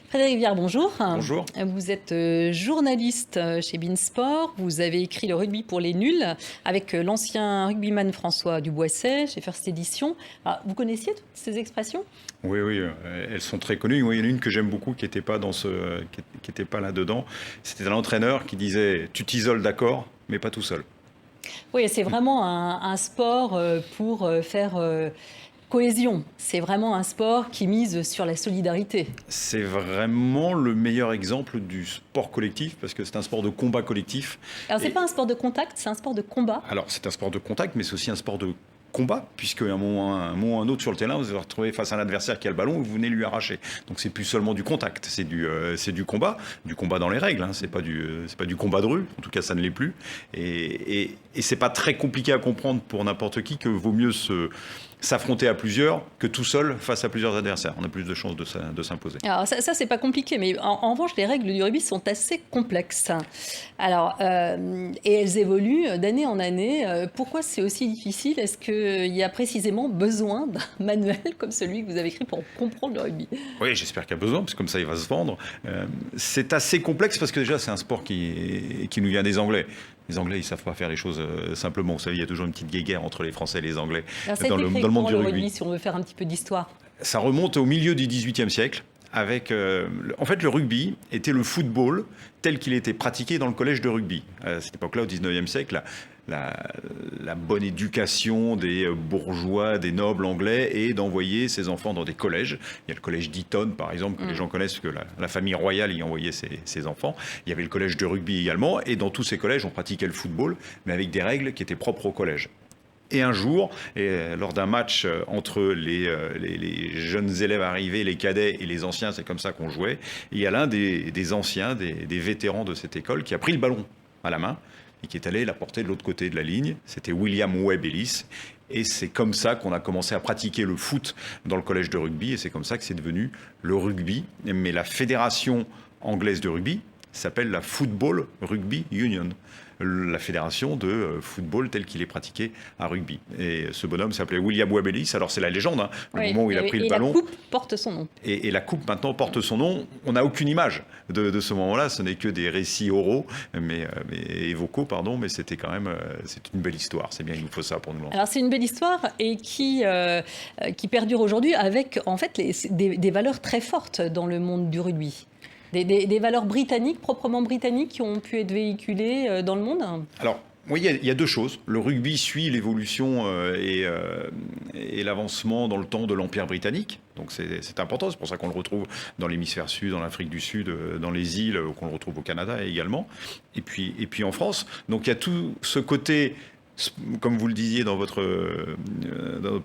Frédéric Viard, bonjour. Bonjour. Vous êtes journaliste chez Beansport. Vous avez écrit Le rugby pour les nuls avec l'ancien rugbyman François Duboisset chez First Edition. Alors, vous connaissiez toutes ces expressions ? Oui, elles sont très connues. Oui, il y en a une que j'aime beaucoup qui n'était pas qui était pas là-dedans. C'était un entraîneur qui disait « Tu t'isoles, d'accord, mais pas tout seul ». Oui, c'est vraiment un sport pour faire cohésion. C'est vraiment un sport qui mise sur la solidarité. C'est vraiment le meilleur exemple du sport collectif parce que c'est un sport de combat collectif. Alors, c'est pas un sport de contact, c'est un sport de combat. Alors, c'est un sport de contact, mais c'est aussi un sport de combat, puisque un moment ou un autre sur le terrain, vous allez vous retrouver face à un adversaire qui a le ballon et vous venez lui arracher. Donc c'est plus seulement du contact, c'est du combat dans les règles. Hein. C'est pas du combat de rue, en tout cas ça ne l'est plus. Et c'est pas très compliqué à comprendre pour n'importe qui que vaut mieux s'affronter à plusieurs que tout seul face à plusieurs adversaires. On a plus de chances de s'imposer. Alors ça c'est pas compliqué, mais en revanche, les règles du rugby sont assez complexes. Alors, et elles évoluent d'année en année. Pourquoi c'est aussi difficile ? Est-ce qu'il y a précisément besoin d'un manuel comme celui que vous avez écrit pour comprendre le rugby ? Oui, j'espère qu'il y a besoin, parce que comme ça, il va se vendre. C'est assez complexe, parce que déjà, c'est un sport qui nous vient des Anglais. Les Anglais, ils ne savent pas faire les choses simplement. Vous savez, il y a toujours une petite guéguerre entre les Français et les Anglais dans le monde du rugby. Si on veut faire un petit peu d'histoire. Ça remonte au milieu du XVIIIe siècle. Avec, en fait, le rugby était le football tel qu'il était pratiqué dans le collège de rugby. À cette époque-là, au XIXe siècle, la bonne éducation des bourgeois, des nobles anglais est d'envoyer ses enfants dans des collèges. Il y a le collège d'Eton, par exemple, que les gens connaissent, que la famille royale y envoyait ses enfants. Il y avait le collège de rugby également. Et dans tous ces collèges, on pratiquait le football, mais avec des règles qui étaient propres au collège. Et un jour, lors d'un match entre les jeunes élèves arrivés, les cadets et les anciens, c'est comme ça qu'on jouait, il y a l'un des anciens, des vétérans de cette école qui a pris le ballon à la main et qui est allé l'apporter de l'autre côté de la ligne. C'était William Webb Ellis. Et c'est comme ça qu'on a commencé à pratiquer le foot dans le collège de rugby. Et c'est comme ça que c'est devenu le rugby. Mais la fédération anglaise de rugby s'appelle la Football Rugby Union, la fédération de football tel qu'il est pratiqué à rugby. Et ce bonhomme s'appelait William Webb Ellis. Alors c'est la légende, hein, le moment où il a pris le ballon. Et la coupe porte son nom. Et la coupe maintenant porte son nom. On n'a aucune image de ce moment-là. Ce n'est que des récits oraux, et vocaux, pardon. Mais c'était quand même, c'est une belle histoire. C'est bien, il nous faut ça pour nous lancer. Alors c'est une belle histoire et qui perdure aujourd'hui avec en fait des valeurs très fortes dans le monde du rugby. Des valeurs britanniques, proprement britanniques, qui ont pu être véhiculées dans le monde ? Alors, oui, il y a deux choses. Le rugby suit l'évolution et l'avancement dans le temps de l'Empire britannique. Donc c'est important, c'est pour ça qu'on le retrouve dans l'hémisphère sud, dans l'Afrique du Sud, dans les îles, qu'on le retrouve au Canada également. Et puis en France. Donc il y a tout ce côté, comme vous le disiez dans votre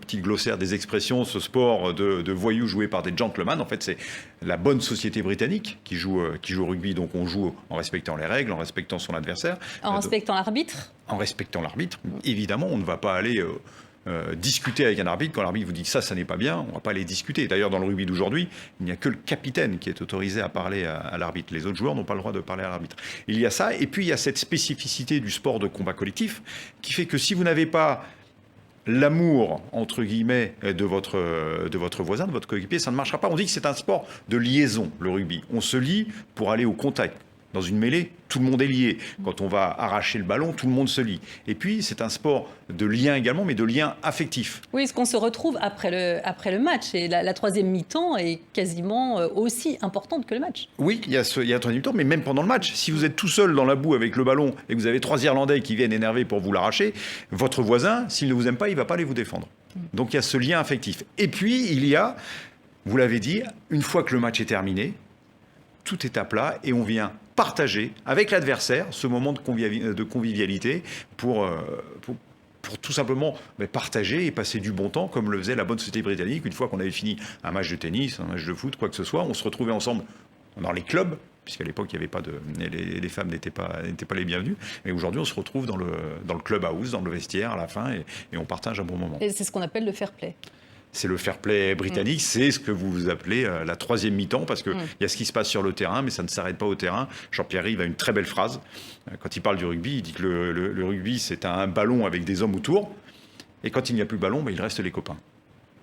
petit glossaire des expressions, ce sport de voyous joué par des gentlemen, en fait c'est la bonne société britannique qui joue au rugby. Donc on joue en respectant les règles, en respectant son adversaire. En respectant l'arbitre ? En respectant l'arbitre. Évidemment, on ne va pas aller discuter avec un arbitre quand l'arbitre vous dit ça n'est pas bien, on ne va pas aller discuter. D'ailleurs, dans le rugby d'aujourd'hui, il n'y a que le capitaine qui est autorisé à parler à l'arbitre. Les autres joueurs n'ont pas le droit de parler à l'arbitre. Il y a ça, et puis il y a cette spécificité du sport de combat collectif qui fait que si vous n'avez pas l'amour, entre guillemets, de votre voisin, de votre coéquipier, ça ne marchera pas. On dit que c'est un sport de liaison, le rugby. On se lie pour aller au contact. Dans une mêlée, tout le monde est lié. Quand on va arracher le ballon, tout le monde se lie. Et puis, c'est un sport de lien également, mais de lien affectif. Oui, ce qu'on se retrouve après le match. Et la troisième mi-temps est quasiment aussi importante que le match. Oui, il y a la troisième mi-temps, mais même pendant le match. Si vous êtes tout seul dans la boue avec le ballon et que vous avez 3 Irlandais qui viennent énervés pour vous l'arracher, votre voisin, s'il ne vous aime pas, il ne va pas aller vous défendre. Donc, il y a ce lien affectif. Et puis, il y a, vous l'avez dit, une fois que le match est terminé, tout est à plat et on vient partager avec l'adversaire ce moment de convivialité pour tout simplement partager et passer du bon temps comme le faisait la bonne société britannique. Une fois qu'on avait fini un match de tennis, un match de foot, quoi que ce soit, on se retrouvait ensemble dans les clubs, puisqu'à l'époque il y avait pas les femmes n'étaient pas les bienvenues. Mais aujourd'hui on se retrouve dans le clubhouse, dans le vestiaire à la fin et on partage un bon moment. Et c'est ce qu'on appelle le fair play. C'est le fair play britannique, c'est ce que vous appelez la troisième mi-temps, parce qu'il y a ce qui se passe sur le terrain, mais ça ne s'arrête pas au terrain. Jean-Pierre Rive a une très belle phrase. Quand il parle du rugby, il dit que le rugby, c'est un ballon avec des hommes autour. Et quand il n'y a plus de ballon, il reste les copains.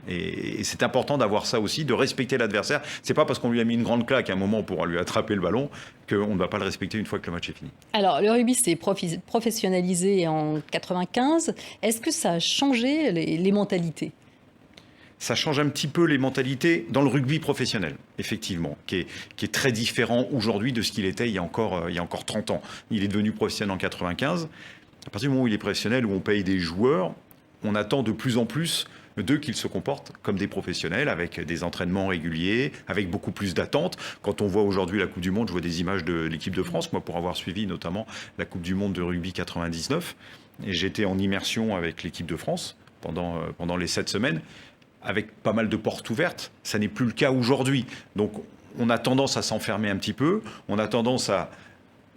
Et c'est important d'avoir ça aussi, de respecter l'adversaire. C'est pas parce qu'on lui a mis une grande claque à un moment pour lui attraper le ballon qu'on ne va pas le respecter une fois que le match est fini. Alors, le rugby s'est professionnalisé en 95. Est-ce que ça a changé les mentalités ? Ça change un petit peu les mentalités dans le rugby professionnel, effectivement, qui est très différent aujourd'hui de ce qu'il était il y a encore 30 ans. Il est devenu professionnel en 95. À partir du moment où il est professionnel, où on paye des joueurs, on attend de plus en plus d'eux qu'ils se comportent comme des professionnels, avec des entraînements réguliers, avec beaucoup plus d'attentes. Quand on voit aujourd'hui la Coupe du Monde, je vois des images de l'équipe de France, moi pour avoir suivi notamment la Coupe du Monde de rugby 99, et j'étais en immersion avec l'équipe de France pendant les 7 semaines, avec pas mal de portes ouvertes. Ça n'est plus le cas aujourd'hui. Donc on a tendance à s'enfermer un petit peu, on a tendance à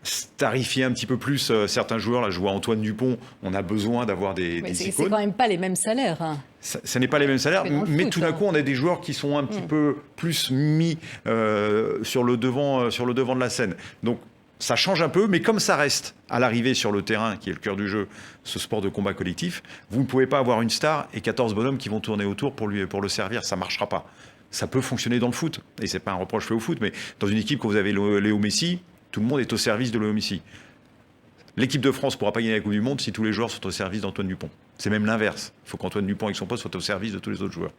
starifier un petit peu plus certains joueurs. Là, je vois Antoine Dupont, on a besoin d'avoir des icônes. C'est quand même pas les mêmes salaires. Hein. Ça n'est pas les mêmes salaires, mais tout d'un coup, on a des joueurs qui sont un petit peu plus mis sur le devant de la scène. Donc, ça change un peu, mais comme ça reste à l'arrivée sur le terrain, qui est le cœur du jeu, ce sport de combat collectif, vous ne pouvez pas avoir une star et 14 bonhommes qui vont tourner autour pour le servir. Ça ne marchera pas. Ça peut fonctionner dans le foot, et ce n'est pas un reproche fait au foot, mais dans une équipe, quand vous avez Léo Messi, tout le monde est au service de Léo Messi. L'équipe de France ne pourra pas gagner la Coupe du Monde si tous les joueurs sont au service d'Antoine Dupont. C'est même l'inverse. Il faut qu'Antoine Dupont, avec son poste, soit au service de tous les autres joueurs.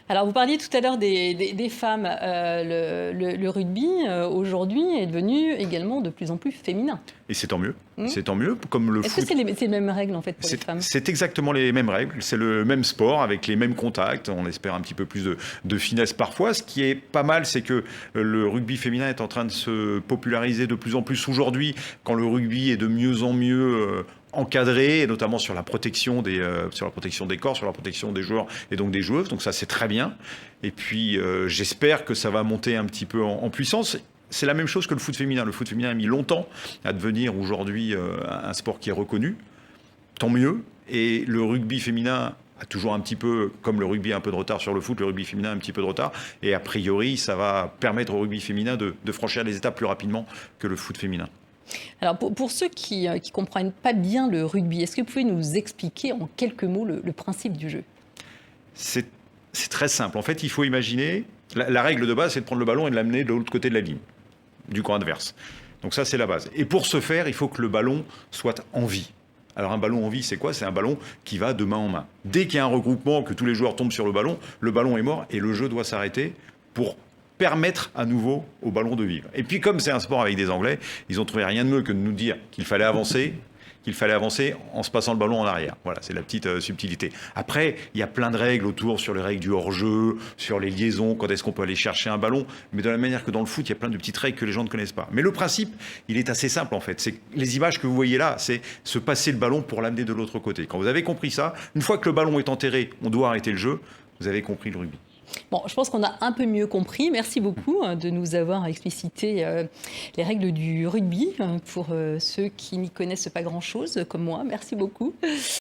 Alors, vous parliez tout à l'heure des femmes. Le rugby, aujourd'hui, est devenu également de plus en plus féminin. Et c'est tant mieux. C'est tant mieux. Comme le Est-ce foot. que c'est les mêmes règles, en fait, pour les femmes ? C'est exactement les mêmes règles. C'est le même sport, avec les mêmes contacts. On espère un petit peu plus de finesse parfois. Ce qui est pas mal, c'est que le rugby féminin est en train de se populariser de plus en plus aujourd'hui, quand le rugby est de mieux en mieux encadré, et notamment sur la protection des corps, sur la protection des joueurs et donc des joueuses. Donc ça, c'est très bien. Et puis, j'espère que ça va monter un petit peu en puissance. C'est la même chose que le foot féminin. Le foot féminin a mis longtemps à devenir aujourd'hui un sport qui est reconnu. Tant mieux. Et le rugby féminin a toujours un petit peu, comme le rugby a un peu de retard sur le foot, le rugby féminin a un petit peu de retard. Et a priori, ça va permettre au rugby féminin de franchir les étapes plus rapidement que le foot féminin. Alors, pour ceux qui ne comprennent pas bien le rugby, est-ce que vous pouvez nous expliquer en quelques mots le principe du jeu ? C'est très simple. En fait, il faut imaginer, la règle de base, c'est de prendre le ballon et de l'amener de l'autre côté de la ligne, du camp adverse. Donc ça, c'est la base. Et pour ce faire, il faut que le ballon soit en vie. Alors un ballon en vie, c'est quoi ? C'est un ballon qui va de main en main. Dès qu'il y a un regroupement, que tous les joueurs tombent sur le ballon est mort et le jeu doit s'arrêter pour permettre à nouveau au ballon de vivre. Et puis comme c'est un sport avec des Anglais, ils ont trouvé rien de mieux que de nous dire qu'il fallait avancer en se passant le ballon en arrière. Voilà, c'est la petite subtilité. Après, il y a plein de règles autour, sur les règles du hors-jeu, sur les liaisons, quand est-ce qu'on peut aller chercher un ballon, mais de la manière que dans le foot, il y a plein de petites règles que les gens ne connaissent pas. Mais le principe, il est assez simple en fait. C'est les images que vous voyez là, c'est se passer le ballon pour l'amener de l'autre côté. Quand vous avez compris ça, une fois que le ballon est enterré, on doit arrêter le jeu, vous avez compris le rugby. Bon, je pense qu'on a un peu mieux compris. Merci beaucoup de nous avoir explicité les règles du rugby pour ceux qui n'y connaissent pas grand-chose, comme moi. Merci beaucoup.